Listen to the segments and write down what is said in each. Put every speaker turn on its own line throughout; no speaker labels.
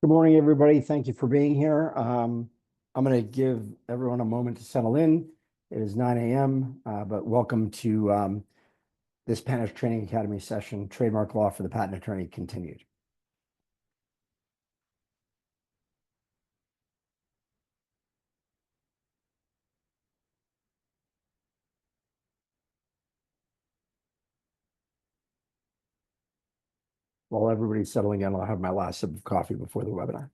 Good morning, everybody. Thank you for being here. I'm going to give everyone a moment to settle in. It is 9 a.m., but welcome to this Spanish Training Academy session, Trademark Law for the Patent Attorney continued. While everybody's settling in, I'll have my last sip of coffee before the webinar.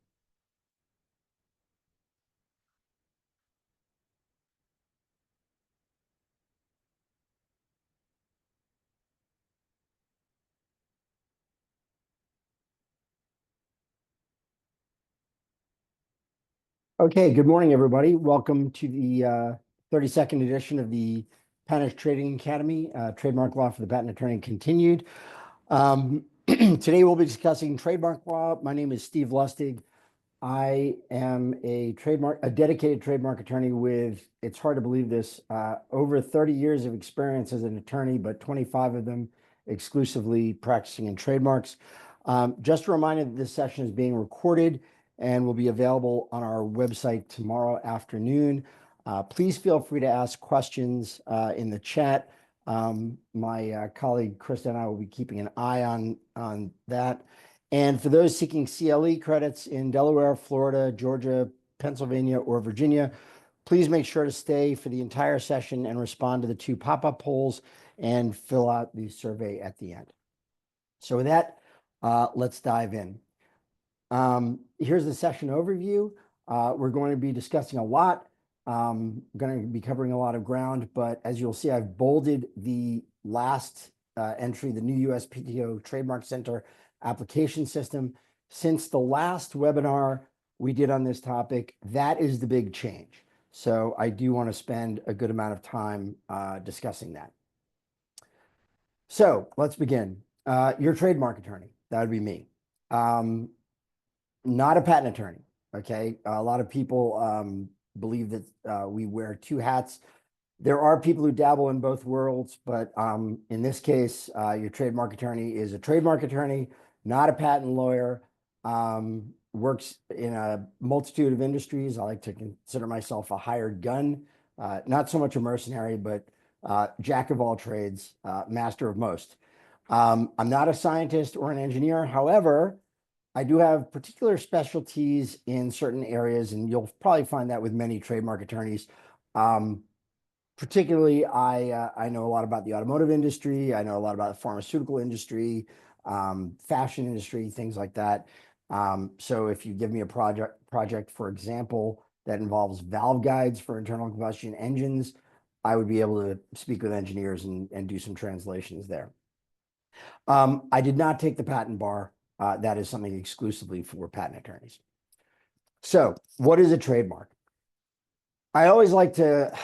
Okay, good morning, everybody. Welcome to the 32nd edition of the Spanish Trading Academy, Trademark Law for the Patent Attorney continued. Today we'll be discussing trademark law. My name is Steve Lustig. I am a dedicated trademark attorney with, it's hard to believe this, over 30 years of experience as an attorney, but 25 of them exclusively practicing in trademarks. Just a reminder that this session is being recorded and will be available on our website tomorrow afternoon. Please feel free to ask questions in the chat. My colleague Krista and I will be keeping an eye on that. And for those seeking CLE credits in Delaware, Florida, Georgia, Pennsylvania, or Virginia, please make sure to stay for the entire session and respond to the 2 pop-up polls and fill out the survey at the end. So with that, let's dive in. Here's the session overview. We're going to be discussing a lot. Going to be covering a lot of ground, but as you'll see, I've bolded the last entry, the new USPTO Trademark Center application system. Since the last webinar we did on this topic, that is the big change. So I do want to spend a good amount of time discussing that. So let's begin. Your trademark attorney, that would be me. Not a patent attorney, okay? A lot of people believe that we wear 2 hats. There are people who dabble in both worlds, but in this case, your trademark attorney is a trademark attorney, not a patent lawyer, works in a multitude of industries. I like to consider myself a hired gun, not so much a mercenary, but jack of all trades, master of most. I'm not a scientist or an engineer. However, I do have particular specialties in certain areas, and you'll probably find that with many trademark attorneys. Particularly, I know a lot about the automotive industry. I know a lot about the pharmaceutical industry, fashion industry, things like that. So if you give me a project, for example, that involves valve guides for internal combustion engines, I would be able to speak with engineers and do some translations there. I did not take the patent bar. That is something exclusively for patent attorneys. So what is a trademark? I always like to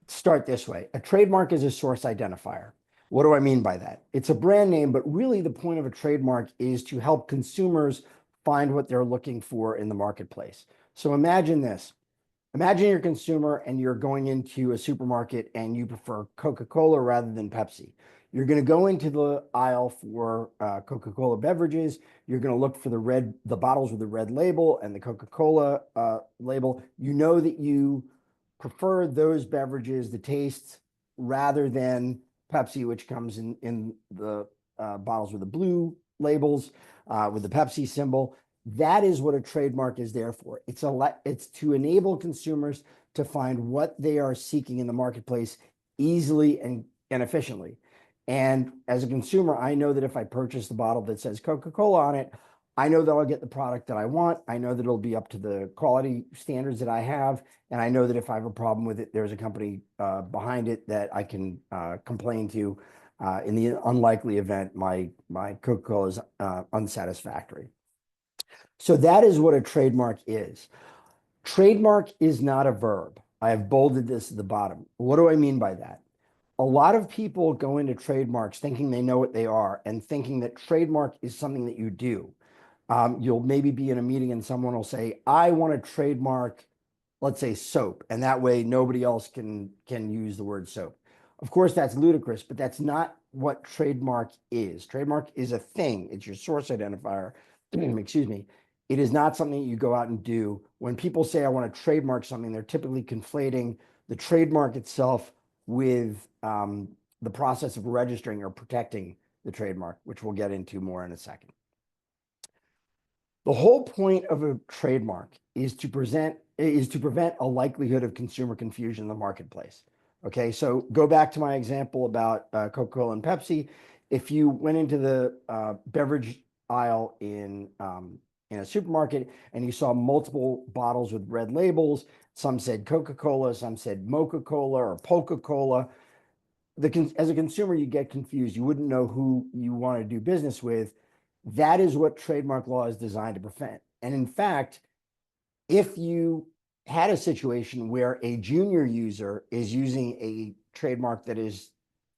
start this way. A trademark is a source identifier. What do I mean by that? It's a brand name, but really the point of a trademark is to help consumers find what they're looking for in the marketplace. So imagine this. Imagine you're a consumer and you're going into a supermarket and you prefer Coca-Cola rather than Pepsi. You're going to go into the aisle for Coca-Cola beverages. You're going to look for the bottles with the red label and the Coca-Cola label. You know that you prefer those beverages, the tastes, rather than Pepsi, which comes in the bottles with the blue labels with the Pepsi symbol. That is what a trademark is there for. It's to enable consumers to find what they are seeking in the marketplace easily and efficiently. And as a consumer, I know that if I purchase the bottle that says Coca-Cola on it, I know that I'll get the product that I want. I know that it'll be up to the quality standards that I have. And I know that if I have a problem with it, there's a company behind it that I can complain to in the unlikely event my Coca-Cola is unsatisfactory. So that is what a trademark is. Trademark is not a verb. I have bolded this at the bottom. What do I mean by that? A lot of people go into trademarks thinking they know what they are and thinking that trademark is something that you do. You'll maybe be in a meeting and someone will say, I want to trademark, let's say, soap. And that way nobody else can use the word soap. Of course, that's ludicrous, but that's not what trademark is. Trademark is a thing. It's your source identifier. Excuse me. It is not something you go out and do. When people say, I want to trademark something, they're typically conflating the trademark itself with the process of registering or protecting the trademark, which we'll get into more in a second. The whole point of a trademark is to prevent a likelihood of consumer confusion in the marketplace. Okay, so go back to my example about Coca-Cola and Pepsi. If you went into the beverage aisle in a supermarket and you saw multiple bottles with red labels, some said Coca-Cola, some said Mocha-Cola or Polka-Cola. As a consumer, you get confused. You wouldn't know who you want to do business with. That is what trademark law is designed to prevent. And in fact, if you had a situation where a junior user is using a trademark that is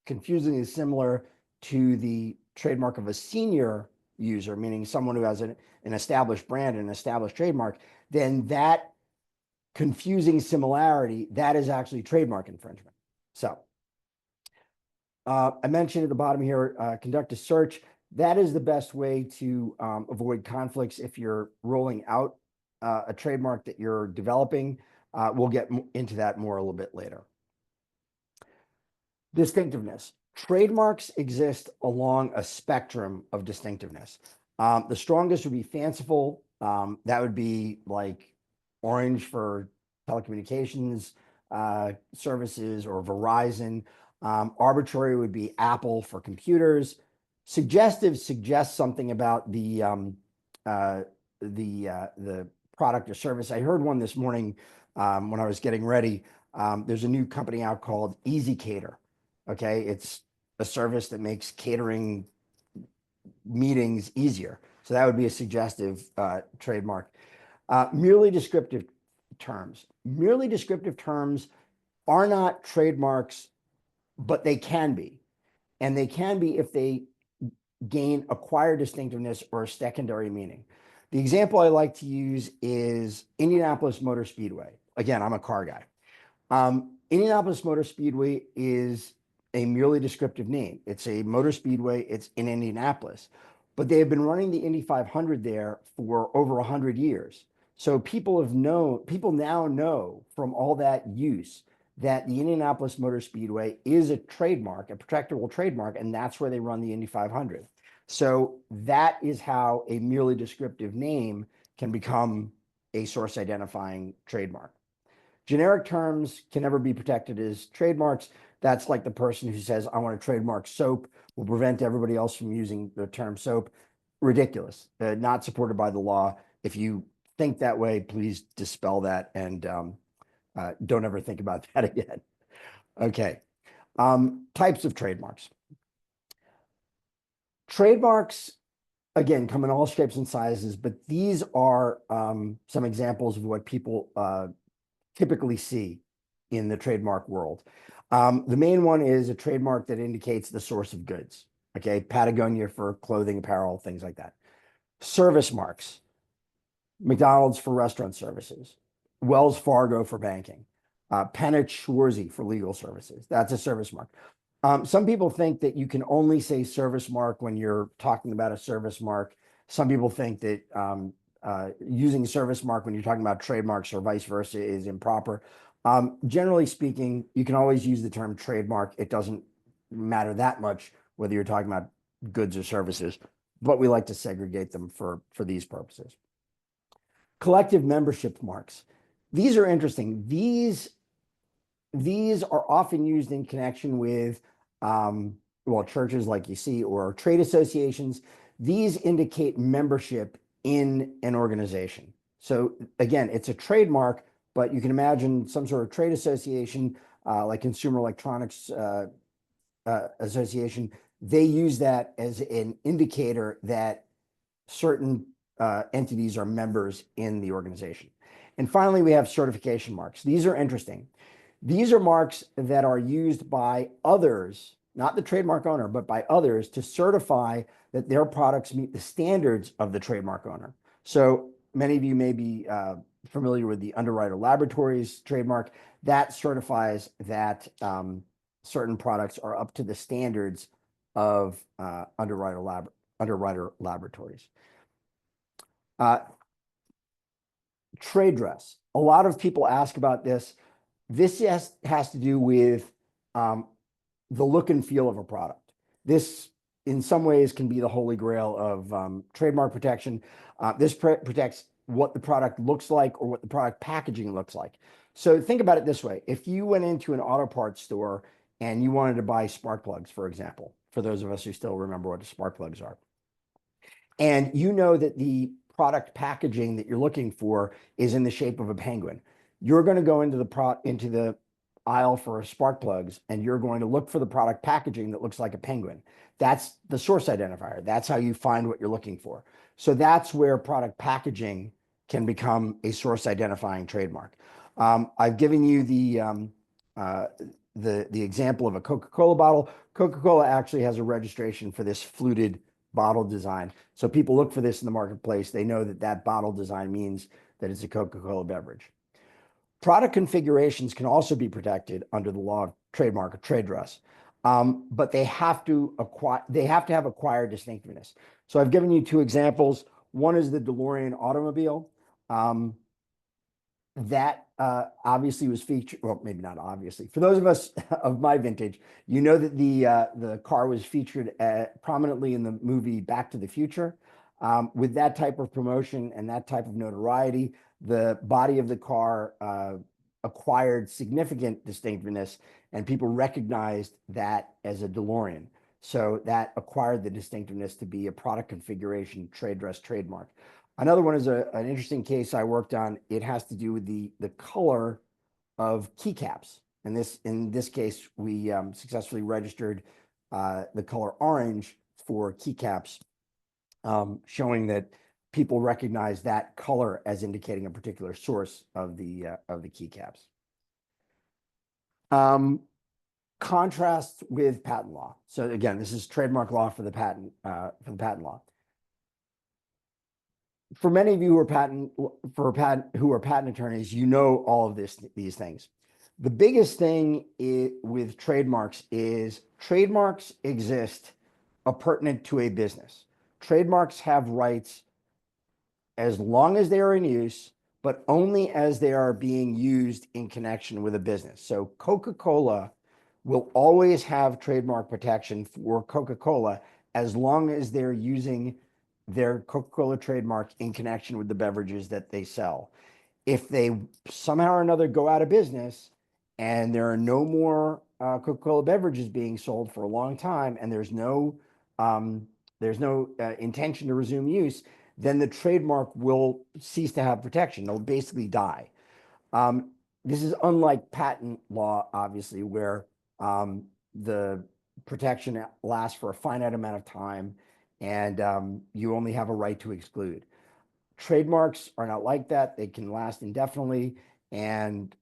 confusingly similar to the trademark of a senior user, meaning someone who has an established brand and an established trademark, then that confusing similarity, that is actually trademark infringement. So I mentioned at the bottom here, conduct a search. That is the best way to avoid conflicts if you're rolling out a trademark that you're developing. We'll get into that more a little bit later. Distinctiveness. Trademarks exist along a spectrum of distinctiveness. The strongest would be fanciful. That would be like Orange for telecommunications services, or Verizon. Arbitrary would be Apple for computers. Suggestive suggests something about the product or service. I heard one this morning when I was getting ready. There's a new company out called Easy Cater. Okay, it's a service that makes catering meetings easier. So that would be a suggestive trademark. Merely descriptive terms. Merely descriptive terms are not trademarks, but they can be. And they can be if they gain acquired distinctiveness or a secondary meaning. The example I like to use is Indianapolis Motor Speedway. Again, I'm a car guy. Indianapolis Motor Speedway is a merely descriptive name. It's a motor speedway. It's in Indianapolis, but they have been running the Indy 500 there for over 100 years. So people now know from all that use that the Indianapolis Motor Speedway is a trademark, a protectable trademark, and that's where they run the Indy 500. So that is how a merely descriptive name can become a source identifying trademark. Generic terms can never be protected as trademarks. That's like the person who says, I want to trademark soap, will prevent everybody else from using the term soap. Ridiculous, not supported by the law. If you think that way, please dispel that and don't ever think about that again. Okay, types of trademarks. Trademarks, again, come in all shapes and sizes, but these are some examples of what people typically see in the trademark world. The main one is a trademark that indicates the source of goods. Okay, Patagonia for clothing, apparel, things like that. Service marks, McDonald's for restaurant services, Wells Fargo for banking, Pennant Schwarzy for legal services. That's a service mark. Some people think that you can only say service mark when you're talking about a service mark. Some people think that using service mark when you're talking about trademarks or vice versa is improper. Generally speaking, you can always use the term trademark. It doesn't matter that much whether you're talking about goods or services, but we like to segregate them for these purposes. Collective membership marks. These are interesting. These are often used in connection with churches like you see, or trade associations. These indicate membership in an organization. So again, it's a trademark, but you can imagine some sort of trade association, like Consumer Electronics Association. They use that as an indicator that certain entities are members in the organization. And finally, we have certification marks. These are interesting. These are marks that are used by others, not the trademark owner, but by others to certify that their products meet the standards of the trademark owner. So many of you may be familiar with the Underwriter Laboratories trademark. That certifies that certain products are up to the standards of Underwriter Laboratories. Trade dress. A lot of people ask about this. This has to do with um, the look and feel of a product. This, in some ways, can be the holy grail of trademark protection. This protects what the product looks like or what the product packaging looks like. So think about it this way. If you went into an auto parts store and you wanted to buy spark plugs, for example, for those of us who still remember what the spark plugs are, and you know that the product packaging that you're looking for is in the shape of a penguin, you're going to go into the aisle for spark plugs, and you're going to look for the product packaging that looks like a penguin. That's the source identifier. That's how you find what you're looking for. So that's where product packaging can become a source identifying trademark. I've given you uh, the example of a Coca-Cola bottle. Coca-Cola actually has a registration for this fluted bottle design. So people look for this in the marketplace. They know that that bottle design means that it's a Coca-Cola beverage. Product configurations can also be protected under the law of trademark or trade dress, but they have to have acquired distinctiveness. So I've given you two examples. One is the DeLorean automobile. That obviously was featured, well, maybe not obviously. For those of us of my vintage, you know that the car was featured prominently in the movie Back to the Future. With that type of promotion and that type of notoriety, the body of the car acquired significant distinctiveness, and people recognized that as a DeLorean. So that acquired the distinctiveness to be a product configuration trade dress trademark. Another one is an interesting case I worked on. It has to do with the color of keycaps. And in this case, we successfully registered the color orange for keycaps, showing that people recognize that color as indicating a particular source of the keycaps. Contrast with patent law. So again, this is trademark law for the patent law. For many of you who are patent attorneys, you know all of these things. The biggest thing with trademarks is trademarks exist pertinent to a business. Trademarks have rights as long as they are in use, but only as they are being used in connection with a business. So Coca-Cola will always have trademark protection for Coca-Cola as long as they're using their Coca-Cola trademark in connection with the beverages that they sell. If they somehow or another go out of business and there are no more Coca-Cola beverages being sold for a long time, and there's no intention to resume use, then the trademark will cease to have protection. They'll basically die. This is unlike patent law, obviously, where the protection lasts for a finite amount of time, and you only have a right to exclude. Trademarks are not like that. They can last indefinitely, and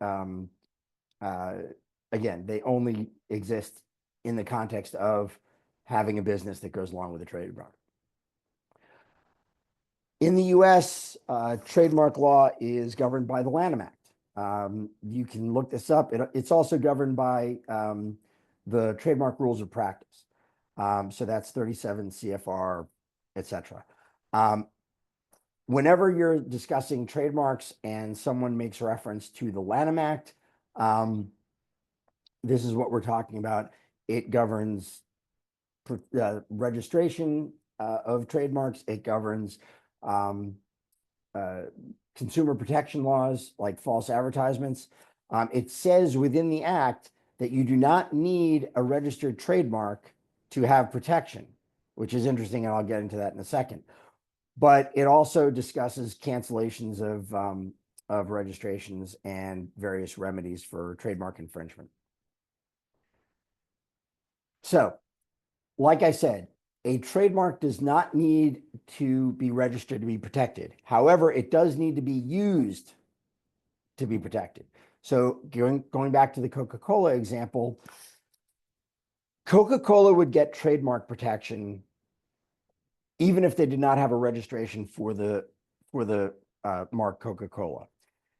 again, they only exist in the context of having a business that goes along with a trademark. In the US, trademark law is governed by the Lanham Act. You can look this up. It's also governed by the trademark rules of practice. So that's 37 CFR, etc. Whenever you're discussing trademarks and someone makes reference to the Lanham Act, this is what we're talking about. It governs registration of trademarks. It governs consumer protection laws like false advertisements. It says within the act that you do not need a registered trademark to have protection, which is interesting, and I'll get into that in a second. But it also discusses cancellations of registrations and various remedies for trademark infringement. So, like I said, a trademark does not need to be registered to be protected. However, it does need to be used to be protected. So going back to the Coca-Cola example, Coca-Cola would get trademark protection even if they did not have a registration for the mark Coca-Cola.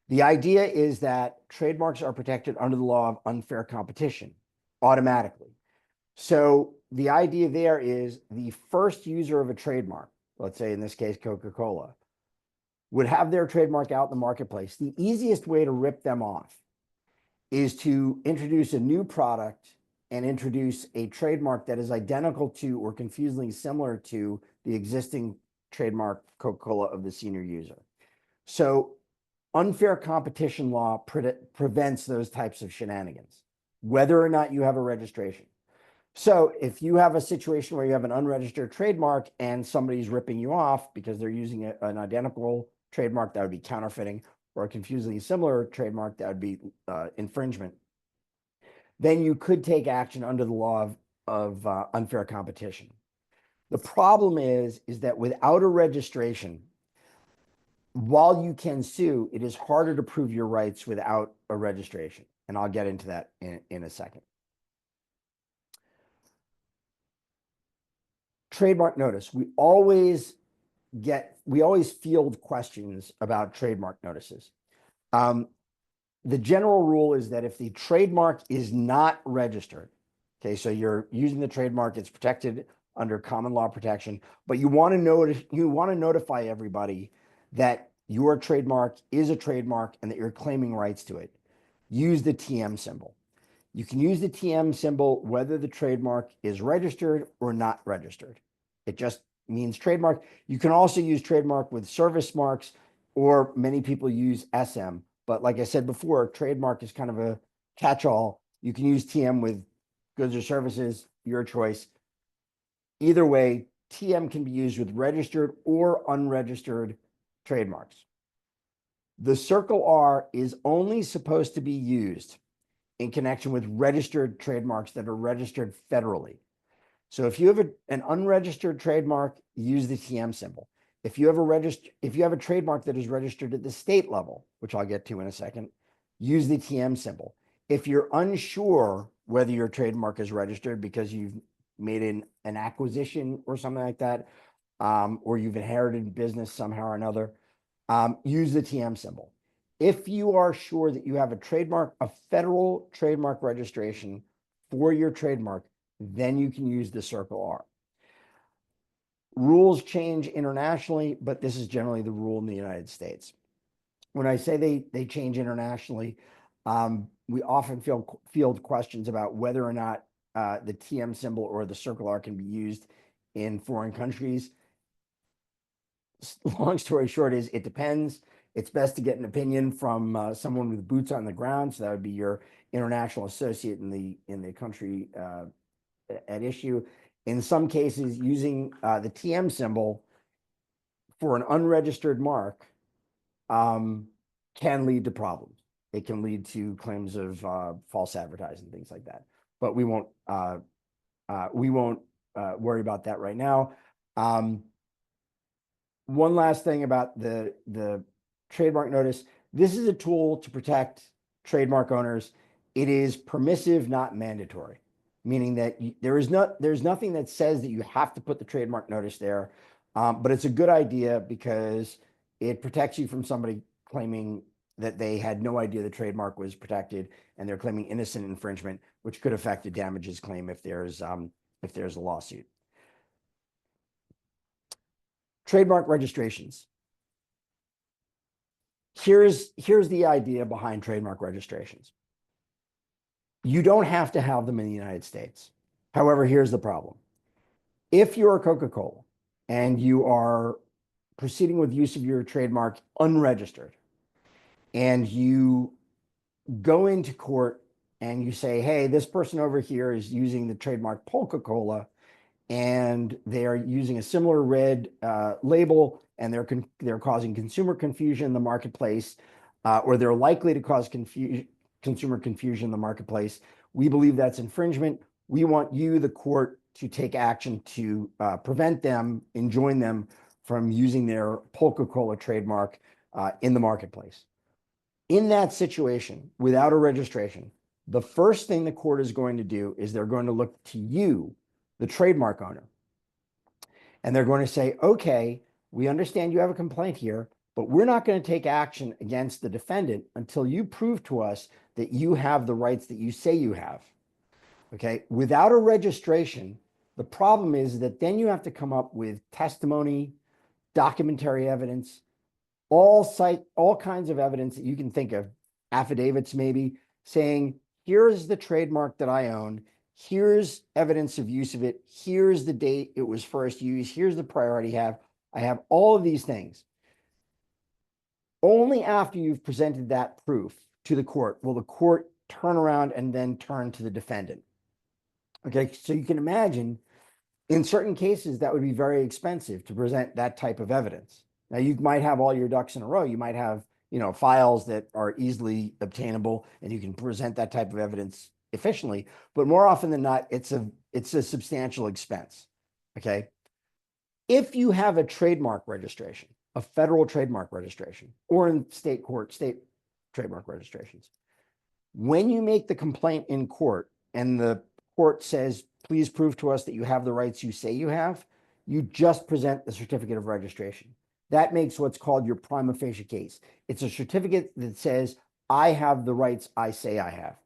The idea is that trademarks are protected under the law of unfair competition automatically. So the idea there is the first user of a trademark, let's say in this case Coca-Cola, would have their trademark out in the marketplace, the easiest way to rip them off is to introduce a new product and introduce a trademark that is identical to or confusingly similar to the existing trademark Coca-Cola of the senior user. So unfair competition law prevents those types of shenanigans, whether or not you have a registration. So if you have a situation where you have an unregistered trademark and somebody's ripping you off because they're using an identical trademark, that would be counterfeiting, or a confusingly similar trademark, that would be infringement, then you could take action under the law of unfair competition. The problem is that without a registration, while you can sue, it is harder to prove your rights without a registration. And I'll get into that in a second. Trademark notice. We always field questions about trademark notices. The general rule is that if the trademark is not registered, okay, so you're using the trademark, it's protected under common law protection, but you want to notify everybody that your trademark is a trademark and that you're claiming rights to it, use the TM symbol. You can use the TM symbol whether the trademark is registered or not registered. It just means trademark. You can also use trademark with service marks, or many people use SM. But like I said before, trademark is kind of a catch-all. You can use TM with goods or services, your choice. Either way, TM can be used with registered or unregistered trademarks. The circle R is only supposed to be used in connection with registered trademarks that are registered federally. So if you have an unregistered trademark, use the TM symbol. If you have a trademark that is registered at the state level, which I'll get to in a second, use the TM symbol. If you're unsure whether your trademark is registered because you've made an acquisition or something like that, or you've inherited business somehow or another, use the TM symbol. If you are sure that you have a federal trademark registration for your trademark, then you can use the circle R. Rules change internationally, but this is generally the rule in the United States. When I say they change internationally, we often field questions about whether or not the TM symbol or the circle R can be used in foreign countries. Long story short is it depends. It's best to get an opinion from someone with boots on the ground. So that would be your international associate in the country at issue. In some cases, using the TM symbol for an unregistered mark can lead to problems. It can lead to claims of false advertising, things like that. But we won't worry about that right now. One last thing about the trademark notice. This is a tool to protect trademark owners. It is permissive, not mandatory, meaning that there's nothing that says that you have to put the trademark notice there, but it's a good idea because it protects you from somebody claiming that they had no idea the trademark was protected and they're claiming innocent infringement, which could affect a damages claim if there's a lawsuit. Trademark registrations. Here's the idea behind trademark registrations. You don't have to have them in the United States. However, here's the problem. If you're Coca-Cola and you are proceeding with use of your trademark unregistered, and you go into court and you say, hey, this person over here is using the trademark Coca-Cola, and they are using a similar red label, and they're causing consumer confusion in the marketplace, or they're likely to cause consumer confusion in the marketplace. We believe that's infringement. We want you, the court, to take action to prevent them, enjoin them from using their Coca-Cola trademark in the marketplace. In that situation, without a registration, the first thing the court is going to do is they're going to look to you, the trademark owner, and they're going to say, okay, we understand you have a complaint here, but we're not going to take action against the defendant until you prove to us that you have the rights that you say you have. Okay, without a registration, the problem is that then you have to come up with testimony, documentary evidence, all kinds of evidence that you can think of, affidavits maybe, saying, here's the trademark that I own, here's evidence of use of it, here's the date it was first used, here's the priority I have all of these things. Only after you've presented that proof to the court will the court turn around and then turn to the defendant. Okay, so you can imagine in certain cases that would be very expensive to present that type of evidence. Now you might have all your ducks in a row. You might have, files that are easily obtainable and you can present that type of evidence efficiently, but more often than not, it's a substantial expense. Okay. If you have a trademark registration, a federal trademark registration, or in state court, state trademark registrations, when you make the complaint in court and the court says, please prove to us that you have the rights you say you have, you just present the certificate of registration. That makes what's called your prima facie case. It's a certificate that says, I have the rights I say I have.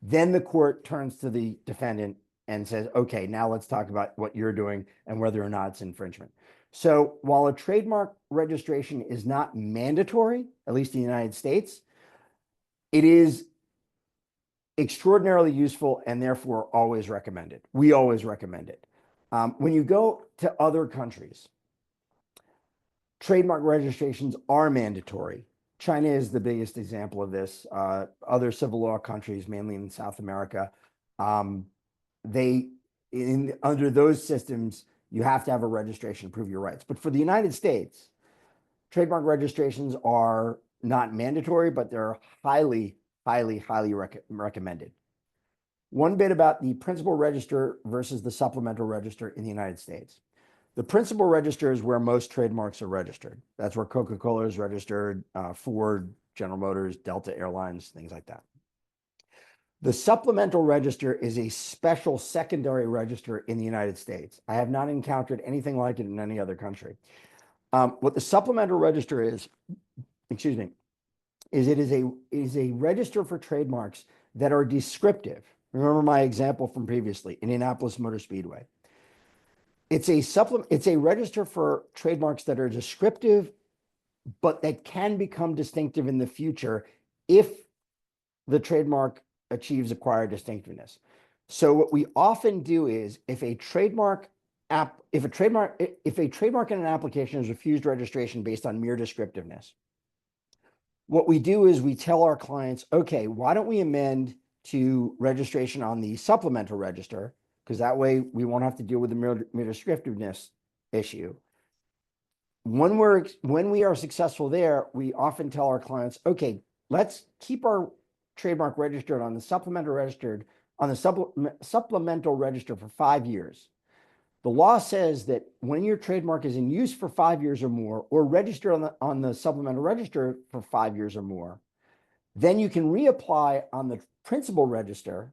Then the court turns to the defendant and says, okay, now let's talk about what you're doing and whether or not it's infringement. So while a trademark registration is not mandatory, at least in the United States, it is extraordinarily useful and therefore always recommended. We always recommend it. When you go to other countries, trademark registrations are mandatory. China is the biggest example of this. Other civil law countries, mainly in South America, under those systems, you have to have a registration to prove your rights. But for the United States, trademark registrations are not mandatory, but they're highly, highly, highly recommended. One bit about the principal register versus the supplemental register in the United States. The principal register is where most trademarks are registered. That's where Coca-Cola is registered, Ford, General Motors, Delta Airlines, things like that. The supplemental register is a special secondary register in the United States. I have not encountered anything like it in any other country. What the supplemental register is, is it is a register for trademarks that are descriptive. Remember my example from previously, Indianapolis Motor Speedway. It's a register for trademarks that are descriptive, but that can become distinctive in the future if the trademark achieves acquired distinctiveness. So what we often do is if a trademark in an application is refused registration based on mere descriptiveness, what we do is we tell our clients, okay, why don't we amend to registration on the supplemental register, because that way we won't have to deal with the mere descriptiveness issue. When we are successful there, we often tell our clients, okay, let's keep our trademark registered on the supplemental register for 5 years. The law says that when your trademark is in use for 5 years or more, or registered on the supplemental register for 5 years or more, then you can reapply on the principal register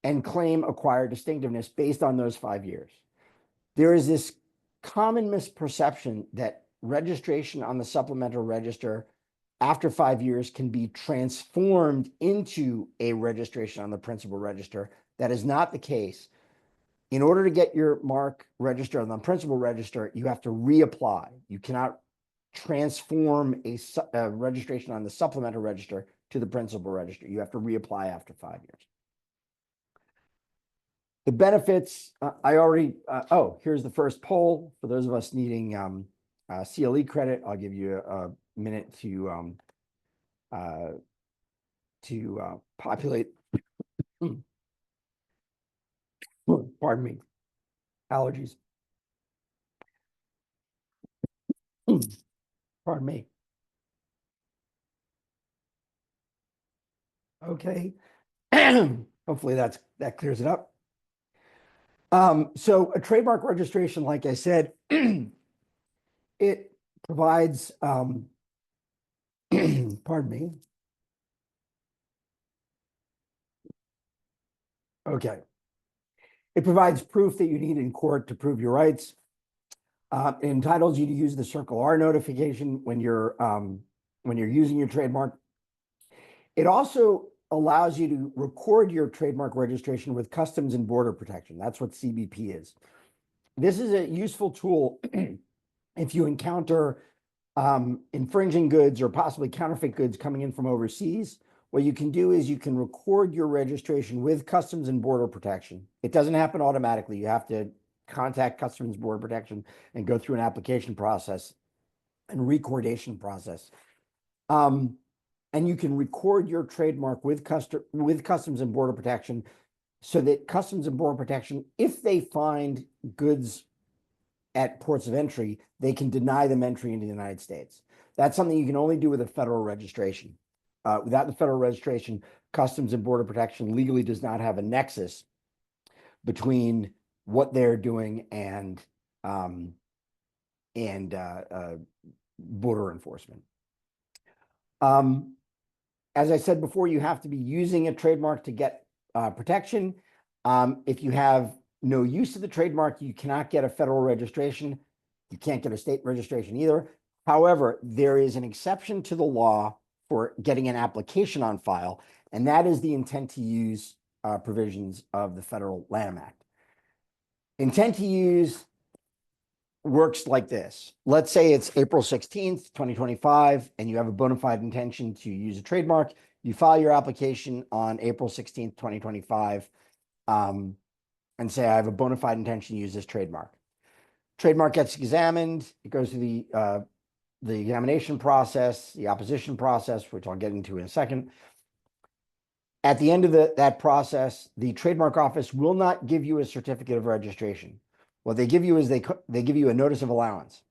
and claim acquired distinctiveness based on those 5 years. There is this common misperception that registration on the supplemental register after 5 years can be transformed into a registration on the principal register. That is not the case. In order to get your mark registered on the principal register, you have to reapply. You cannot transform a registration on the supplemental register to the principal register. You have to reapply after 5 years. The benefits, here's the first poll. For those of us needing CLE credit, I'll give you a minute to populate. Pardon me, allergies. Pardon me. Okay. Hopefully that clears it up. So a trademark registration, like I said, it provides, pardon me. Okay. It provides proof that you need in court to prove your rights. It entitles you to use the Circle R notification when you're using your trademark. It also allows you to record your trademark registration with Customs and Border Protection. That's what CBP is. This is a useful tool if you encounter infringing goods or possibly counterfeit goods coming in from overseas, what you can do is you can record your registration with Customs and Border Protection. It doesn't happen automatically. You have to contact Customs and Border Protection and go through an application process and recordation process. And you can record your trademark with Customs and Border Protection so that Customs and Border Protection, if they find goods at ports of entry, they can deny them entry into the United States. That's something you can only do with a federal registration. Without the federal registration, Customs and Border Protection legally does not have a nexus between what they're doing and border enforcement. As I said before, you have to be using a trademark to get protection. If you have no use of the trademark, you cannot get a federal registration. You can't get a state registration either. However, there is an exception to the law for getting an application on file, and that is the intent to use provisions of the Federal Lanham Act. Intent to use works like this. Let's say it's April 16th, 2025, and you have a bona fide intention to use a trademark. You file your application on April 16th, 2025, and say, I have a bona fide intention to use this trademark. Trademark gets examined. It goes through the examination process, the opposition process, which I'll get into in a second. At the end of that process, the trademark office will not give you a certificate of registration. What they give you is they give you a notice of allowance.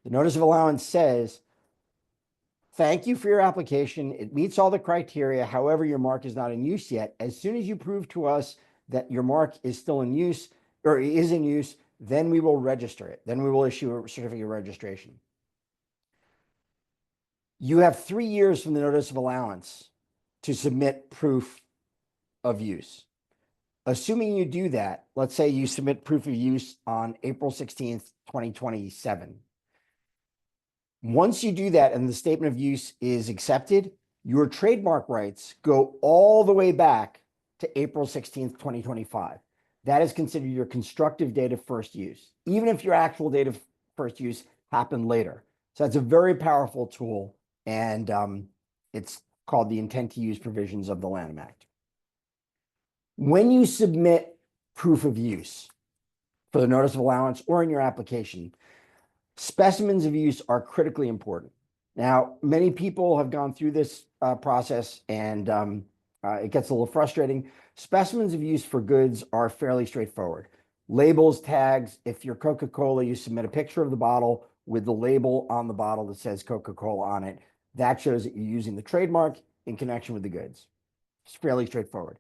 The notice of allowance says, thank you for your application. It meets all the criteria. However, your mark is not in use yet. As soon as you prove to us that your mark is still in use or is in use, then we will register it. Then we will issue a certificate of registration. You have 3 years from the notice of allowance to submit proof of use. Assuming you do that, let's say you submit proof of use on April 16th, 2027. Once you do that and the statement of use is accepted, your trademark rights go all the way back to April 16th, 2025. That is considered your constructive date of first use, even if your actual date of first use happened later. So that's a very powerful tool, and it's called the intent to use provisions of the Lanham Act. When you submit proof of use for the notice of allowance or in your application, specimens of use are critically important. Now, many people have gone through this process, and it gets a little frustrating. Specimens of use for goods are fairly straightforward. Labels, tags. If you're Coca-Cola, you submit a picture of the bottle with the label on the bottle that says Coca-Cola on it. That shows that you're using the trademark in connection with the goods. It's fairly straightforward.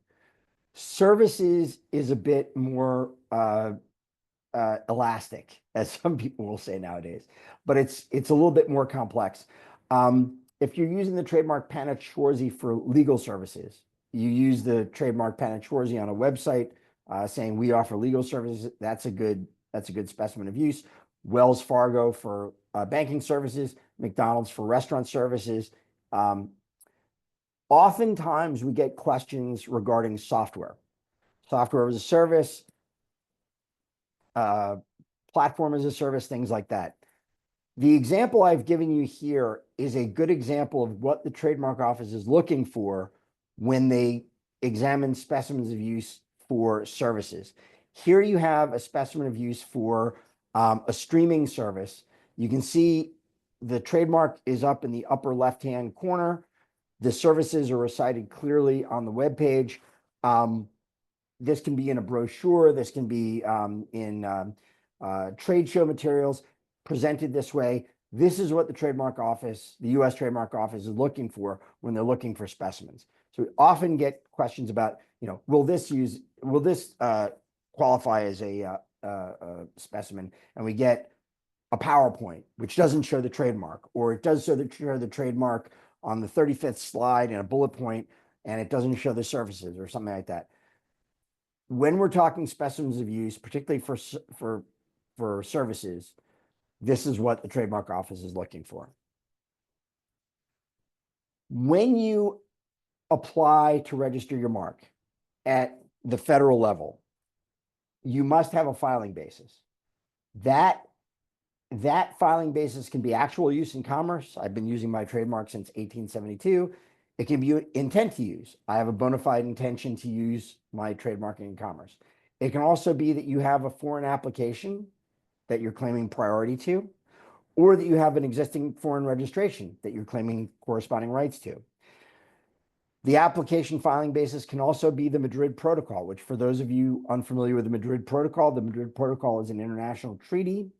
Services is a bit more elastic, as some people will say nowadays, but it's a little bit more complex. If you're using the trademark Panett-Schwarzy for legal services, you use the trademark Panett-Schwarzy on a website saying we offer legal services. That's a good specimen of use. Wells Fargo for banking services, McDonald's for restaurant services. Oftentimes we get questions regarding software as a service, platform as a service, things like that. The example I've given you here is a good example of what the Trademark Office is looking for when they examine specimens of use for services. Here you have a specimen of use for a streaming service. You can see the trademark is up in the upper left-hand corner. The services are recited clearly on the web page. This can be in a brochure. This can be in trade show materials presented this way. This is what the Trademark Office, the U.S. Trademark Office, is looking for when they're looking for specimens. So we often get questions about, will this qualify as a specimen? And we get a PowerPoint, which doesn't show the trademark, or it does show the trademark on the 35th slide in a bullet point, and it doesn't show the services or something like that. When we're talking specimens of use, particularly for services, this is what the Trademark Office is looking for. When you apply to register your mark at the federal level, you must have a filing basis. That that filing basis can be actual use in commerce. I've been using my trademark since 1872. It can be intent to use. I have a bona fide intention to use my trademark in commerce. It can also be that you have a foreign application that you're claiming priority to, or that you have an existing foreign registration that you're claiming corresponding rights to. The application filing basis can also be the Madrid Protocol, which, for those of you unfamiliar with the Madrid Protocol is an international treaty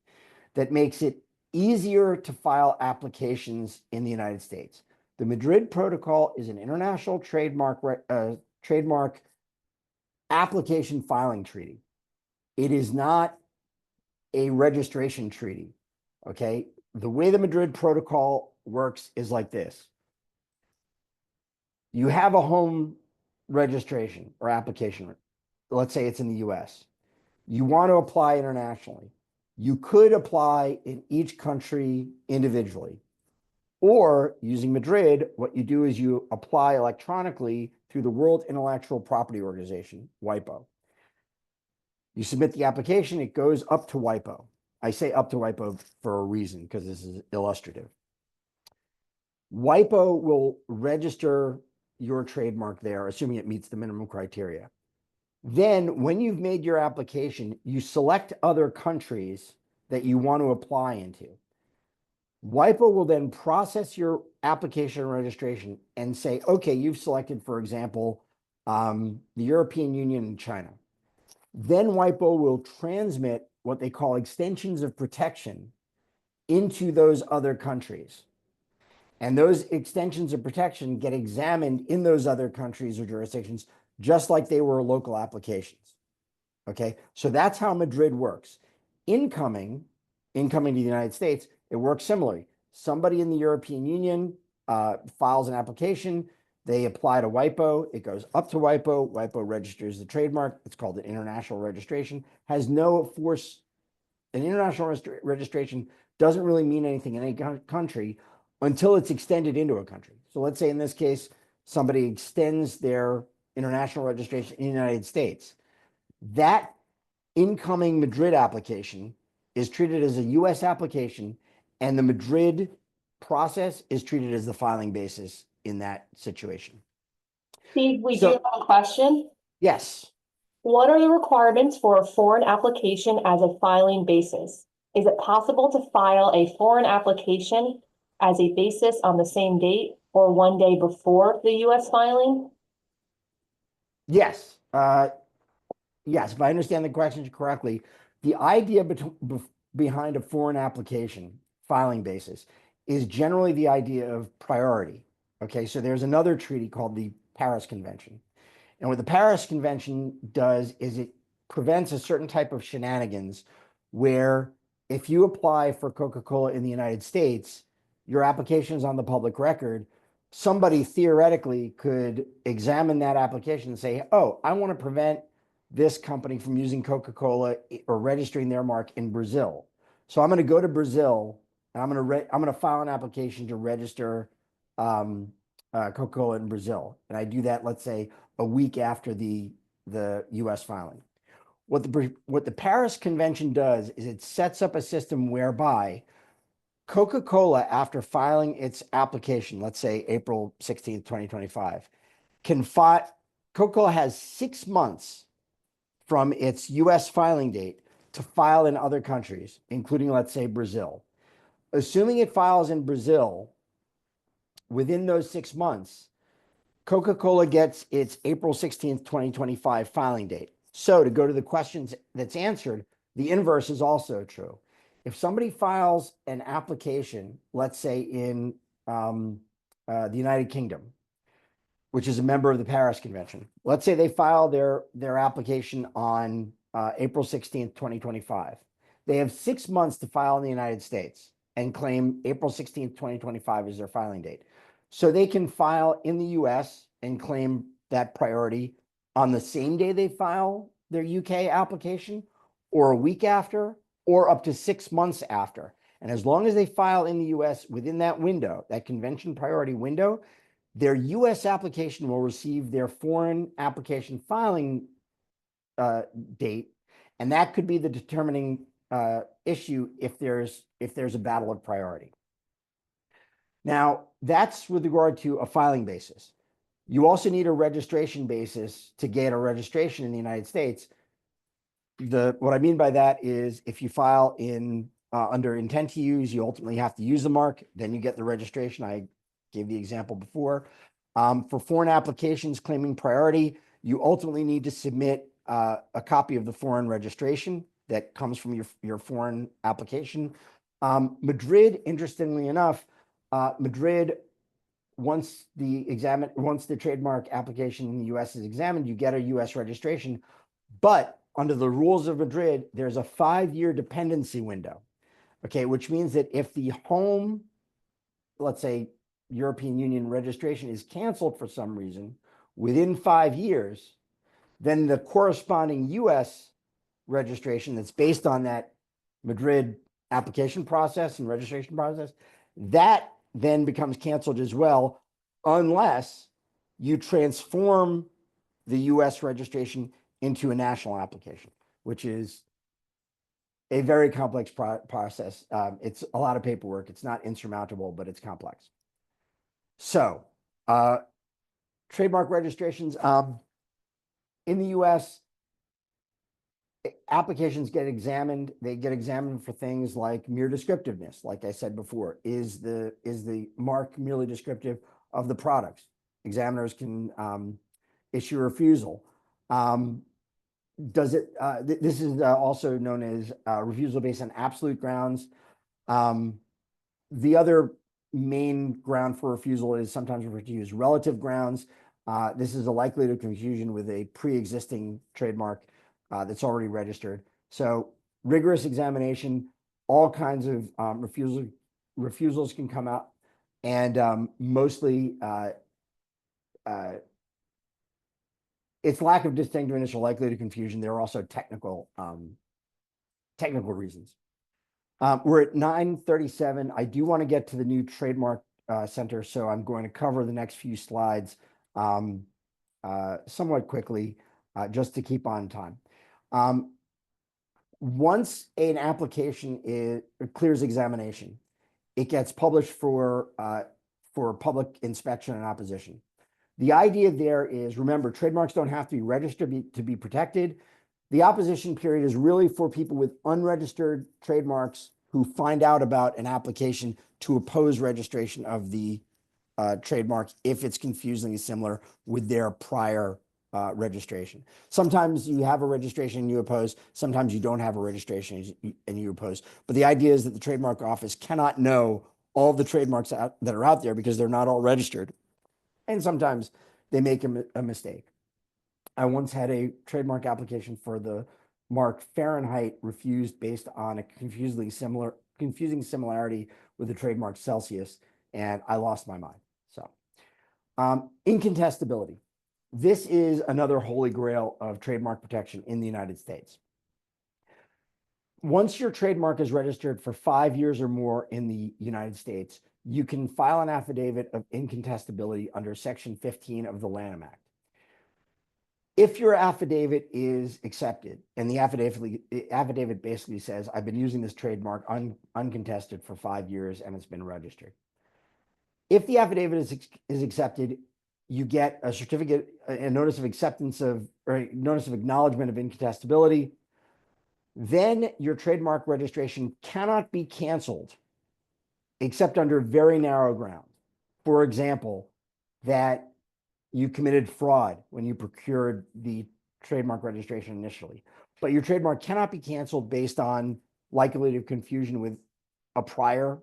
that makes it easier to file applications in the United States. The Madrid Protocol is an international trademark application filing treaty. It is not a registration treaty. Okay. The way the Madrid Protocol works is like this. You have a home registration or application. Let's say it's in the US. You want to apply internationally. You could apply in each country individually. Or using Madrid, what you do is you apply electronically through the World Intellectual Property Organization, WIPO. You submit the application, it goes up to WIPO. I say up to WIPO for a reason, because this is illustrative. WIPO will register your trademark there, assuming it meets the minimum criteria. Then, when you've made your application, you select other countries that you want to apply into. WIPO will then process your application and registration and say, okay, you've selected, for example, the European Union and China. Then WIPO will transmit what they call extensions of protection into those other countries. And those extensions of protection get examined in those other countries or jurisdictions, just like they were local applications. Okay, so that's how Madrid works. Incoming to the United States, it works similarly. Somebody in the European Union files an application, they apply to WIPO, it goes up to WIPO, WIPO registers the trademark, it's called an international registration, has no force. An international registration doesn't really mean anything in any country until it's extended into a country. So let's say in this case, somebody extends their international registration in the United States. That incoming Madrid application is treated as a US application, and the Madrid process is treated as the filing basis in that situation.
Steve, we do have a question.
Yes.
What are the requirements for a foreign application as a filing basis? Is it possible to file a foreign application as a basis on the same date or one day before the US filing?
Yes. Yes, if I understand the question correctly, the idea behind a foreign application filing basis is generally the idea of priority. Okay, so there's another treaty called the Paris Convention. And what the Paris Convention does is it prevents a certain type of shenanigans where if you apply for Coca-Cola in the United States, your application is on the public record. Somebody theoretically could examine that application and say, oh, I want to prevent this company from using Coca-Cola or registering their mark in Brazil. So I'm going to go to Brazil and I'm going to file an application to register Coca-Cola in Brazil. And I do that, let's say, a week after the US filing. What the Paris Convention does is it sets up a system whereby Coca-Cola, after filing its application, let's say April 16th, 2025, Coca-Cola has 6 months from its US filing date to file in other countries, including, let's say, Brazil. Assuming it files in Brazil within those 6 months, Coca-Cola gets its April 16th, 2025 filing date. So to go to the questions that's answered, the inverse is also true. If somebody files an application, let's say in the United Kingdom, which is a member of the Paris Convention, let's say they file their application on April 16th, 2025. They have 6 months to file in the United States and claim April 16th, 2025 as their filing date. So they can file in the US and claim that priority on the same day they file their UK application, or a week after, or up to 6 months after. And as long as they file in the US within that window, that convention priority window, their US application will receive their foreign application filing date. And that could be the determining issue if there's a battle of priority. Now, that's with regard to a filing basis. You also need a registration basis to get a registration in the United States. What I mean by that is if you file in under intent to use, you ultimately have to use the mark, then you get the registration. I gave the example before. For foreign applications claiming priority, you ultimately need to submit a copy of the foreign registration that comes from your foreign application. Madrid, interestingly enough, Madrid, once the trademark application in the US is examined, you get a US registration. But under the rules of Madrid, there's a 5-year dependency window, okay, which means that if the home, let's say, European Union registration is canceled for some reason within 5 years, then the corresponding US registration that's based on that Madrid application process and registration process, that then becomes canceled as well, unless you transform the US registration into a national application, which is a very complex process. It's a lot of paperwork. It's not insurmountable, but it's complex. So, trademark registrations in the US, applications get examined. They get examined for things like mere descriptiveness. Like I said before, is the mark merely descriptive of the products? Examiners can issue a refusal. This is also known as refusal based on absolute grounds. The other main ground for refusal is sometimes referred to as relative grounds. This is a likelihood of confusion with a pre-existing trademark that's already registered. So rigorous examination, all kinds of refusals can come out, and mostly it's lack of distinctiveness or likelihood of confusion. There are also technical reasons. We're at 9:37. I do want to get to the new trademark center, so I'm going to cover the next few slides somewhat quickly, just to keep on time. Once an application clears examination, it gets published for public inspection and opposition. The idea there is, remember, trademarks don't have to be registered to be protected. The opposition period is really for people with unregistered trademarks who find out about an application to oppose registration of the trademark if it's confusingly similar with their prior registration. Sometimes you have a registration and you oppose. Sometimes you don't have a registration and you oppose. But the idea is that the trademark office cannot know all the trademarks that are out there because they're not all registered. And sometimes they make a mistake. I once had a trademark application for the mark Fahrenheit refused based on a confusing similarity with the trademark Celsius, and I lost my mind. So, incontestability. This is another holy grail of trademark protection in the United States. Once your trademark is registered for 5 years or more in the United States, you can file an affidavit of incontestability under Section 15 of the Lanham Act. If your affidavit is accepted, and the affidavit basically says, I've been using this trademark uncontested for 5 years and it's been registered. If the affidavit is accepted, you get a certificate, a notice of acceptance of, or a notice of acknowledgement of incontestability. Then your trademark registration cannot be canceled except under very narrow grounds. For example, that you committed fraud when you procured the trademark registration initially. But your trademark cannot be canceled based on likelihood of confusion with a prior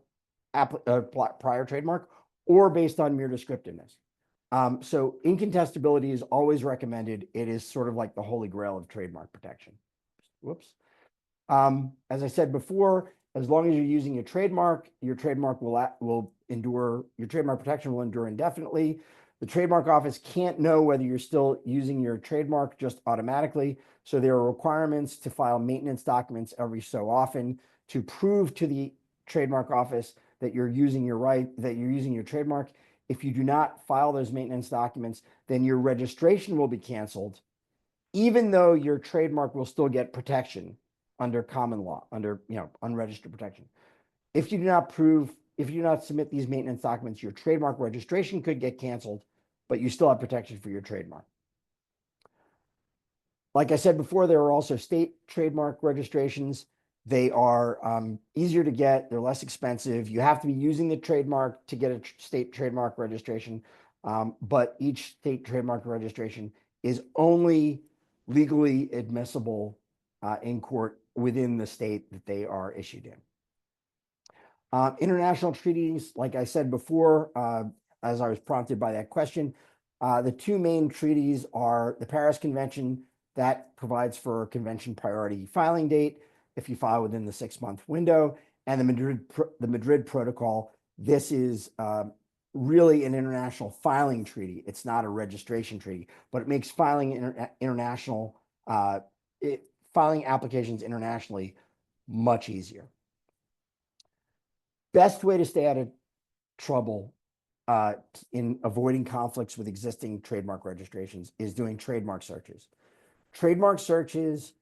trademark or based on mere descriptiveness. So incontestability is always recommended. It is sort of like the holy grail of trademark protection. Whoops. As I said before, as long as you're using your trademark will endure, your trademark protection will endure indefinitely. The trademark office can't know whether you're still using your trademark just automatically. So there are requirements to file maintenance documents every so often to prove to the trademark office that you're using your trademark. If you do not file those maintenance documents, then your registration will be canceled, even though your trademark will still get protection under common law, under, unregistered protection. If you do not submit these maintenance documents, your trademark registration could get canceled, but you still have protection for your trademark. Like I said before, there are also state trademark registrations. They are easier to get. They're less expensive. You have to be using the trademark to get a state trademark registration. But each state trademark registration is only legally admissible in court within the state that they are issued in. International treaties, like I said before, as I was prompted by that question, the two main treaties are the Paris Convention that provides for a convention priority filing date if you file within the 6-month window, and the Madrid Protocol. This is really an international filing treaty. It's not a registration treaty, but it makes filing filing applications internationally much easier. Best way to stay out of trouble in avoiding conflicts with existing trademark registrations is doing trademark searches. Trademark searches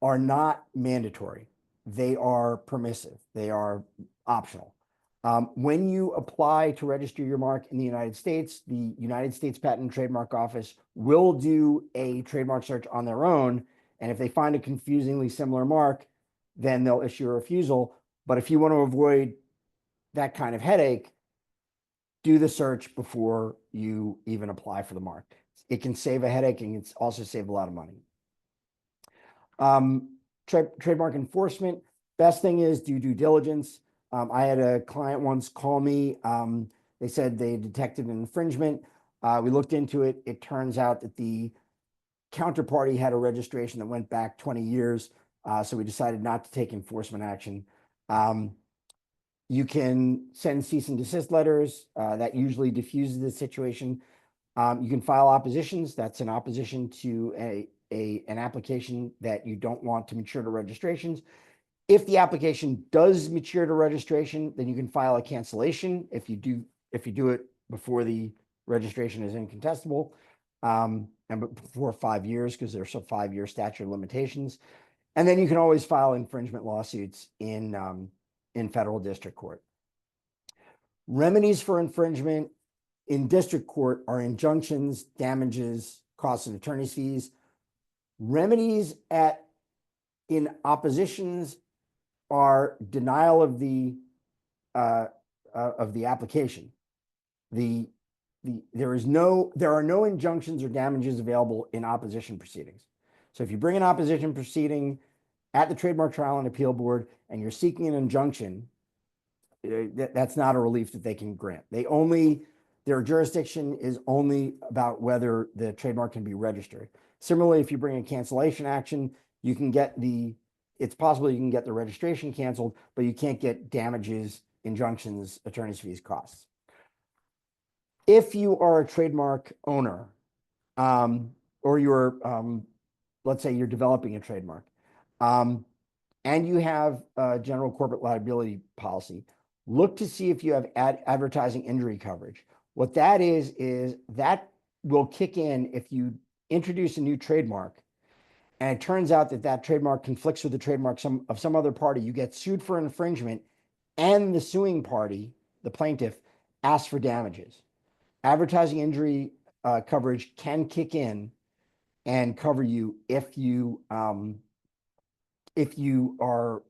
are not mandatory. They are permissive. They are optional. When you apply to register your mark in the United States, the United States Patent and Trademark Office will do a trademark search on their own. And if they find a confusingly similar mark, then they'll issue a refusal. But if you want to avoid that kind of headache, do the search before you even apply for the mark. It can save a headache and it's also save a lot of money. Trademark enforcement, best thing is do due diligence. I had a client once call me. They said they detected an infringement. We looked into it. It turns out that the counterparty had a registration that went back 20 years. So we decided not to take enforcement action. You can send cease and desist letters. That usually diffuses the situation. You can file oppositions. That's an opposition to an application that you don't want to mature to registrations. If the application does mature to registration, then you can file a cancellation if you do it before the registration is incontestable, and before 5 years, because there's a 5-year statute of limitations. And then you can always file infringement lawsuits in federal district court. Remedies for infringement in district court are injunctions, damages, costs of attorney's fees. Remedies in oppositions are denial of the application. There are no injunctions or damages available in opposition proceedings. So if you bring an opposition proceeding at the Trademark Trial and Appeal Board and you're seeking an injunction, that's not a relief that they can grant. Their jurisdiction is only about whether the trademark can be registered. Similarly, if you bring a cancellation action, it's possible you can get the registration canceled, but you can't get damages, injunctions, attorney's fees, costs. If you are a trademark owner, or let's say you're developing a trademark, and you have a general corporate liability policy, look to see if you have advertising injury coverage. What that is that will kick in if you introduce a new trademark and it turns out that trademark conflicts with the trademark of some other party. You get sued for infringement and the suing party, the plaintiff, asks for damages. Advertising injury coverage can kick in and cover you if you are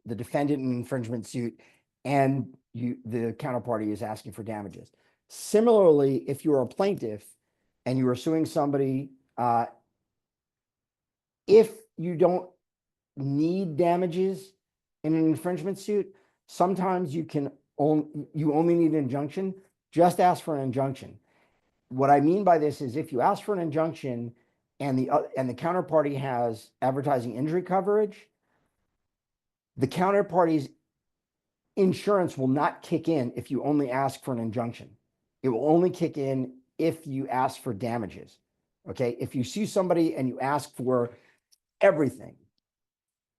the defendant in an infringement suit and the counterparty is asking for damages. Similarly, if you're a plaintiff and you are suing somebody, if you don't need damages in an infringement suit, sometimes you only need an injunction. Just ask for an injunction. What I mean by this is if you ask for an injunction and the counterparty has advertising injury coverage, the counterparty's insurance will not kick in if you only ask for an injunction. It will only kick in if you ask for damages. Okay, if you sue somebody and you ask for everything,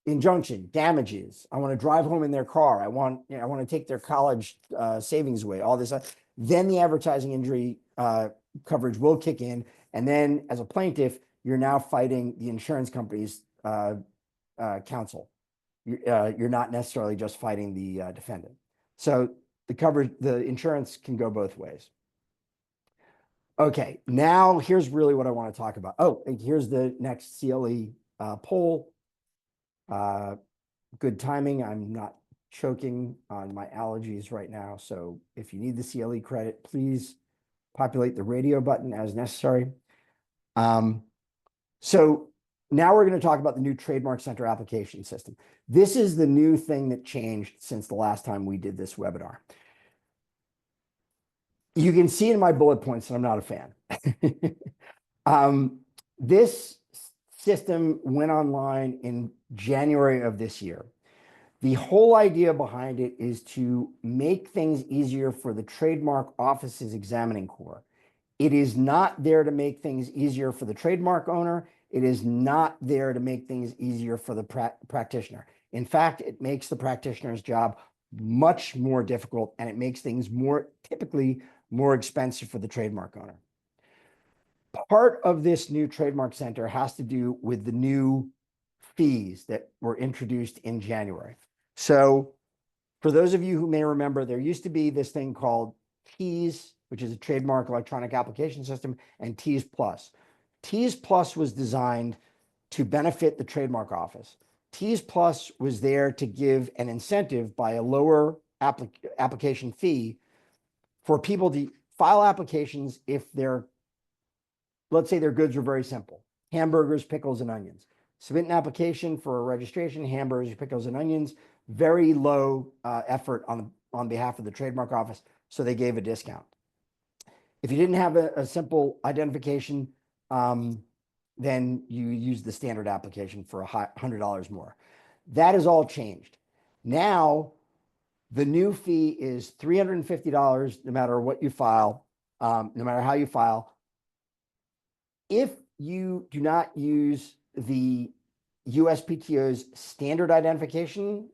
injunction, damages, I want to drive home in their car, I want to take their college savings away, all this, then the advertising injury coverage will kick in. And then as a plaintiff, you're now fighting the insurance company's counsel. you're not necessarily just fighting the defendant. So the insurance can go both ways. Okay, now here's really what I want to talk about. Oh, and here's the next CLE poll. Good timing. I'm not choking on my allergies right now. So if you need the CLE credit, please populate the radio button as necessary. So now we're going to talk about the new Trademark Center application system. This is the new thing that changed since the last time we did this webinar. You can see in my bullet points that I'm not a fan. This system went online in January of this year. The whole idea behind it is to make things easier for the trademark office's examining corps. It is not there to make things easier for the trademark owner. It is not there to make things easier for the practitioner. In fact, it makes the practitioner's job much more difficult, and it makes things typically more expensive for the trademark owner. Part of this new trademark center has to do with the new fees that were introduced in January. So for those of you who may remember, there used to be this thing called TEAS, which is a trademark electronic application system, and TEAS Plus. TEAS Plus was designed to benefit the trademark office. TEAS Plus was there to give an incentive by a lower application fee for people to file applications if let's say their goods were very simple: hamburgers, pickles, and onions. Submit an application for a registration, hamburgers, pickles, and onions. Very low effort on behalf of the trademark office, so they gave a discount. If you didn't have a simple identification, then you use the standard application for $100 more. That has all changed. Now, the new fee is $350 no matter what you file, no matter how you file. If you do not use the USPTO's standard identification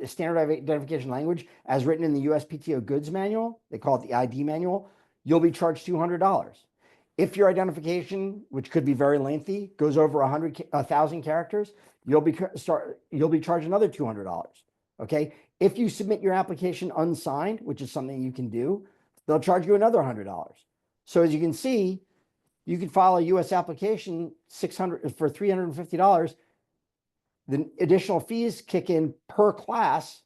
standard identification language as written in the USPTO goods manual, they call it the ID manual, you'll be charged $200. If your identification, which could be very lengthy, goes over 1,000 characters, you'll be charged another $200. Okay. If you submit your application unsigned, which is something you can do, they'll charge you another $100. So as you can see, you can file a US application for $350. The additional fees kick in per class.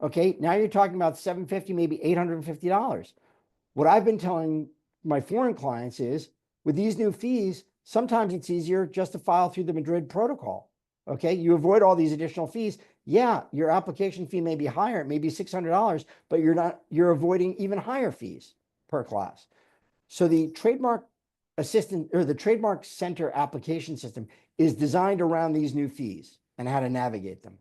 Okay, now you're talking about $750, maybe $850. What I've been telling my foreign clients is, with these new fees, sometimes it's easier just to file through the Madrid protocol. Okay, you avoid all these additional fees. Yeah, your application fee may be higher, it may be $600, but you're avoiding even higher fees per class. So the trademark assistant or the trademark center application system is designed around these new fees and how to navigate them.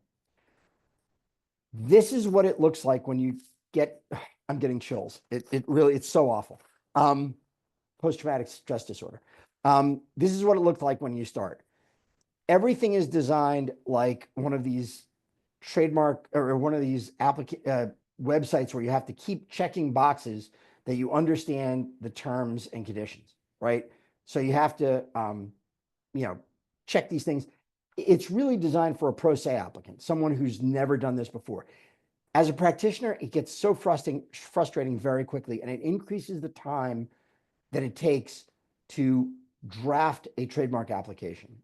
This is what it looks like when you get, I'm getting chills. It's so awful. Post-traumatic stress disorder. This is what it looked like when you start. Everything is designed like one of these trademark or one of these websites where you have to keep checking boxes that you understand the terms and conditions, right? So you have to, check these things. It's really designed for a pro se applicant, someone who's never done this before. As a practitioner, it gets so frustrating very quickly, and it increases the time that it takes to draft a trademark application.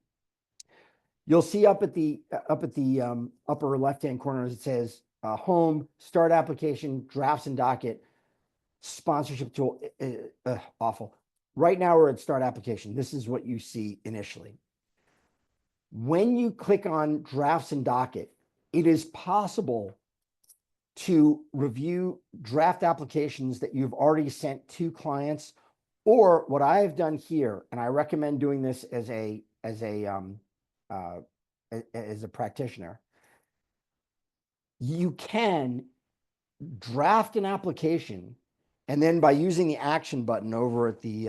You'll see up at the upper left-hand corner, it says home, start application, drafts and docket, sponsorship tool, awful. Right now we're at start application. This is what you see initially. When you click on drafts and docket, it is possible to review draft applications that you've already sent to clients, or what I have done here, and I recommend doing this as a practitioner, you can draft an application, and then by using the action button over at the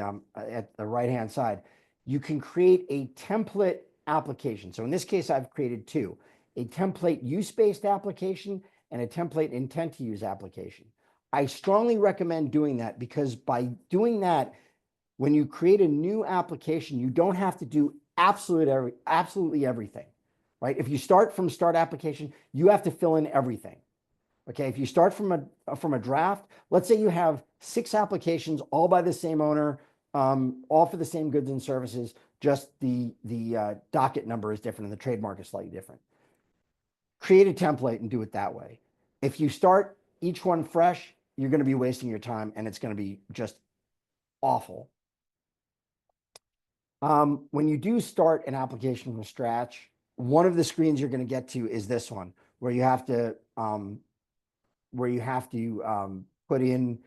right-hand side, you can create a template application. So in this case, I've created two: a template use-based application and a template intent to use application. I strongly recommend doing that, because by doing that, when you create a new application, you don't have to do absolutely everything, right? If you start from start application, you have to fill in everything. Okay, if you start from a draft, let's say you have 6 applications, all by the same owner, all for the same goods and services, just the docket number is different and the trademark is slightly different. Create a template and do it that way. If you start each one fresh, you're going to be wasting your time and it's going to be just awful. When you do start an application from scratch, one of the screens you're going to get to is this one, where you have to put in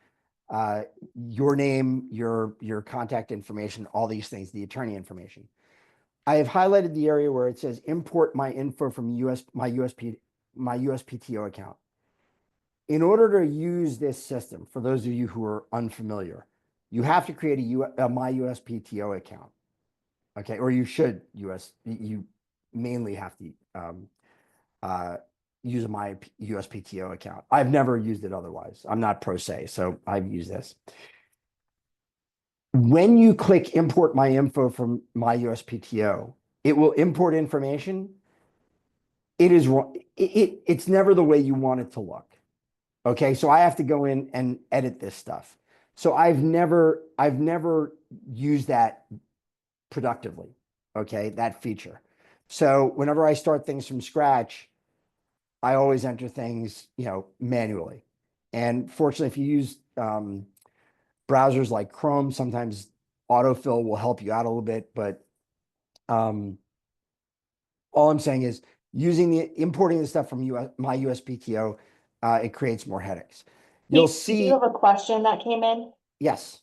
your name, your contact information, all these things, the attorney information. I have highlighted the area where it says import my info from my USPTO account. In order to use this system, for those of you who are unfamiliar, you have to create a my USPTO account. Okay, or you should you mainly have to use a my USPTO account. I've never used it otherwise. I'm not pro se, so I've used this. When you click import my info from my USPTO, it will import information. It is wrong. It's never the way you want it to look. Okay, so I have to go in and edit this stuff. So I've never used that productively, okay, that feature. So whenever I start things from scratch, I always enter things, manually. And fortunately, if you use browsers like Chrome, sometimes autofill will help you out a little bit. But all I'm saying is importing the stuff from my USPTO, it creates more headaches. You'll see.
You have a question that came in.
Yes.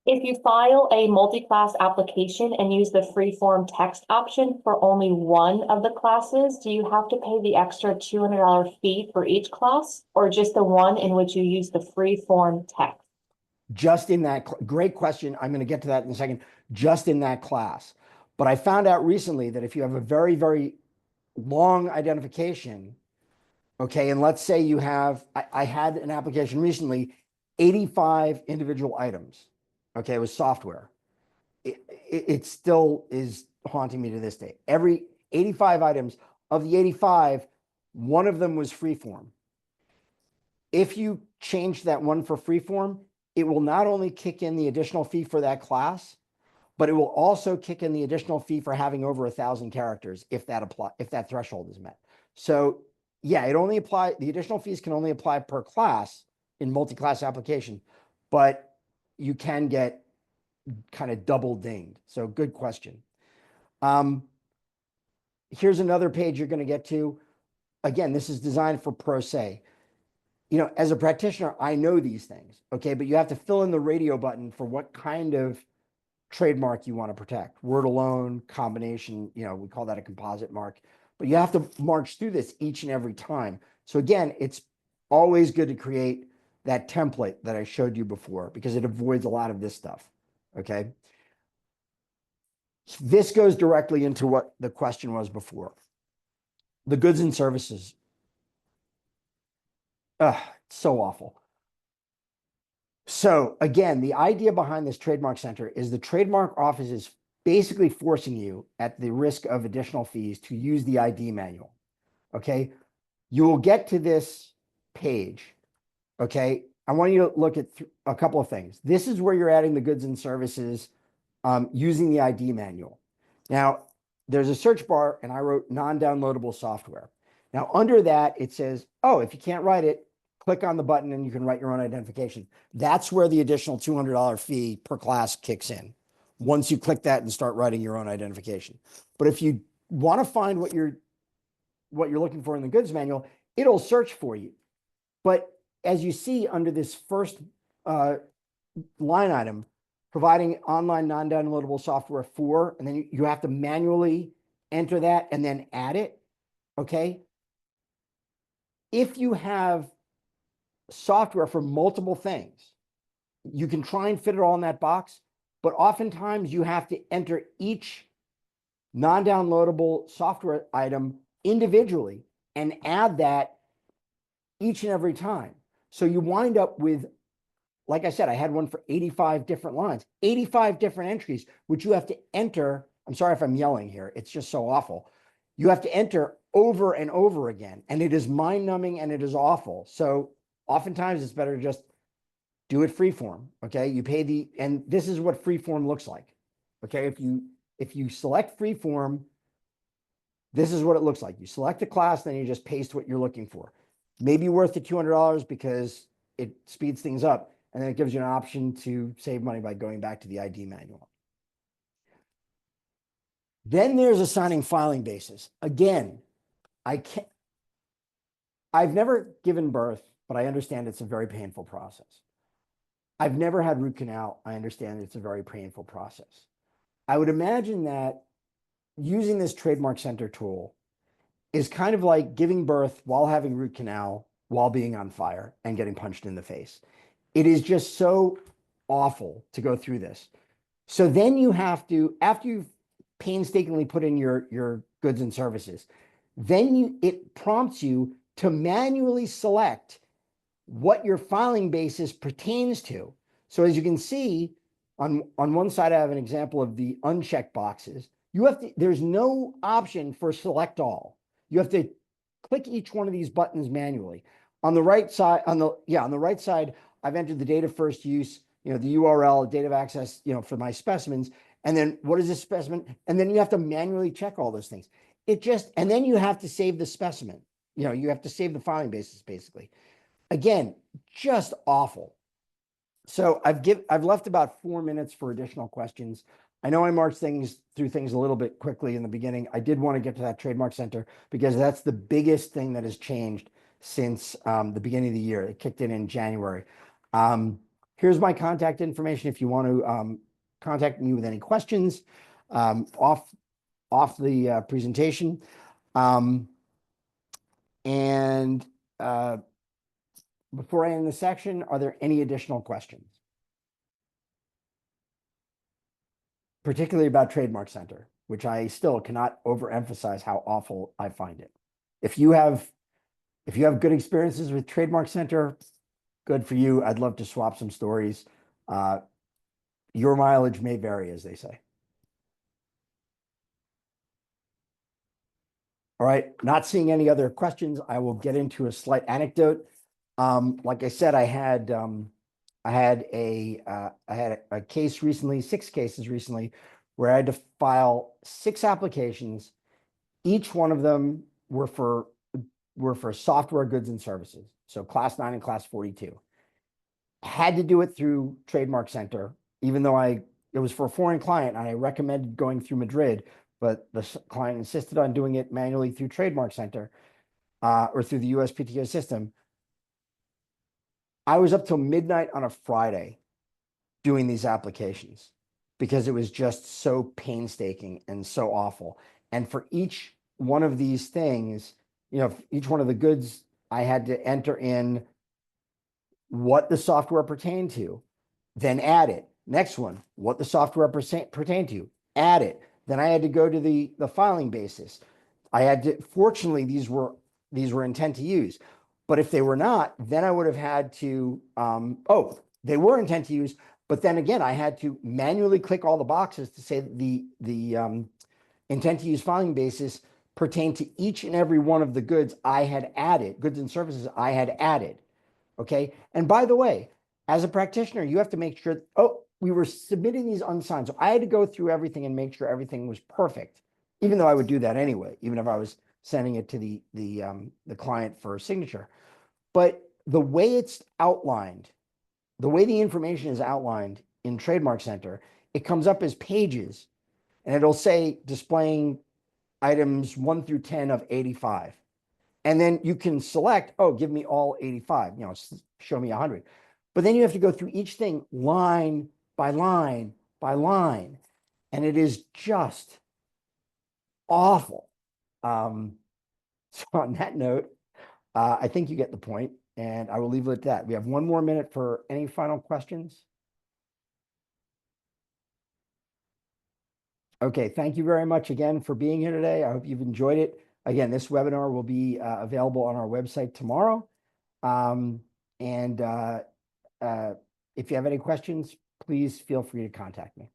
If you file a multi-class application and use the free-form text option for only one of the classes, do you have to pay the extra $200 fee for each class, or just the one in which you use the free-form text?
Just in that, great question. I'm going to get to that in a second. Just in that class. But I found out recently that if you have a very, very long identification, okay, and let's say you have, I had an application recently, 85 individual items. Okay, it was software. It still is haunting me to this day. Every 85 items, of the 85, one of them was freeform. If you change that one for freeform, it will not only kick in the additional fee for that class, but it will also kick in the additional fee for having over 1,000 characters if that threshold is met. So yeah, the additional fees can only apply per class in multi-class application, but you can get kind of double dinged. So good question. Here's another page you're going to get to. Again, this is designed for pro se. As a practitioner, I know these things, okay, but you have to fill in the radio button for what kind of trademark you want to protect. Word alone, combination, we call that a composite mark, but you have to march through this each and every time. So again, it's always good to create that template that I showed you before because it avoids a lot of this stuff, okay? This goes directly into what the question was before. The goods and services. It's so awful. So again, the idea behind this trademark center is the trademark office is basically forcing you at the risk of additional fees to use the ID manual. Okay. You will get to this page. Okay. I want you to look at a couple of things. This is where you're adding the goods and services using the ID manual. Now, there's a search bar and I wrote non-downloadable software. Now, under that, it says, oh, if you can't write it, click on the button and you can write your own identification. That's where the additional $200 fee per class kicks in. Once you click that and start writing your own identification. But if you want to find what you're looking for in the goods manual, it'll search for you. But as you see under this first line item, providing online non-downloadable software for, and then you have to manually enter that and then add it, okay? If you have software for multiple things, you can try and fit it all in that box, but oftentimes you have to enter each non-downloadable software item individually and add that each and every time. So you wind up with, like I said, I had one for 85 different lines, 85 different entries, which you have to enter. I'm sorry if I'm yelling here. It's just so awful. you have to enter over and over again. And it is mind numbing and it is awful. So oftentimes it's better to just do it freeform. Okay. You pay and this is what freeform looks like. Okay. If you select freeform, this is what it looks like. You select the class, then you just paste what you're looking for. Maybe worth the $200 because it speeds things up. And then it gives you an option to save money by going back to the ID manual. Then there's assigning filing basis. Again, I've never given birth, but I understand it's a very painful process. I've never had root canal. I understand it's a very painful process. I would imagine that using this Trademark Center tool is kind of like giving birth while having root canal, while being on fire and getting punched in the face. It is just so awful to go through this. So then you have to, after you've painstakingly put in your goods and services, then it prompts you to manually select what your filing basis pertains to. So as you can see, on one side, I have an example of the unchecked boxes. There's no option for select all. You have to click each one of these buttons manually. On the right side, on the right side, I've entered the data first use, the URL, date of access, for my specimens. And then what is this specimen? And then you have to manually check all those things. And then you have to save the specimen. You have to save the filing basis basically. Again, just awful. So I've left about 4 minutes for additional questions. I know I marched through things a little bit quickly in the beginning. I did want to get to that Trademark Center because that's the biggest thing that has changed since the beginning of the year. It kicked in January. Here's my contact information if you want to contact me with any questions off the presentation. Before I end the section, are there any additional questions? Particularly about Trademark Center, which I still cannot overemphasize how awful I find it. If you have good experiences with Trademark Center, good for you. I'd love to swap some stories. Your mileage may vary, as they say. All right, not seeing any other questions, I will get into a slight anecdote. Like I said, I had a case recently, 6 cases recently, where I had to file 6 applications. Each one of them were for software goods and services. So class 9 and class 42. Had to do it through Trademark Center, even though it was for a foreign client and I recommended going through Madrid, but the client insisted on doing it manually through Trademark Center or through the USPTO system. I was up till midnight on a Friday doing these applications because it was just so painstaking and so awful. And for each one of these things, each one of the goods, I had to enter in what the software pertained to, then add it. Next one, what the software pertained to, add it. Then I had to go to the filing basis. Fortunately, these were intent to use. But if they were not, then I would have had to, they were intent to use, but then again, I had to manually click all the boxes to say the intent to use filing basis pertained to each and every one of the goods I had added, goods and services I had added. Okay. And by the way, as a practitioner, you have to make sure, we were submitting these unsigned. So I had to go through everything and make sure everything was perfect, even though I would do that anyway, even if I was sending it to the client for signature. But the way it's outlined, the way the information is outlined in Trademark Center, it comes up as pages and it'll say displaying items 1 through 10 of 85. And then you can select, give me all 85, show me 100. But then you have to go through each thing line by line by line. And it is just awful. So on that note, I think you get the point, and I will leave it at that. We have 1 more minute for any final questions. Okay, thank you very much again for being here today. I hope you've enjoyed it. Again, this webinar will be available on our website tomorrow. If you have any questions, please feel free to contact me.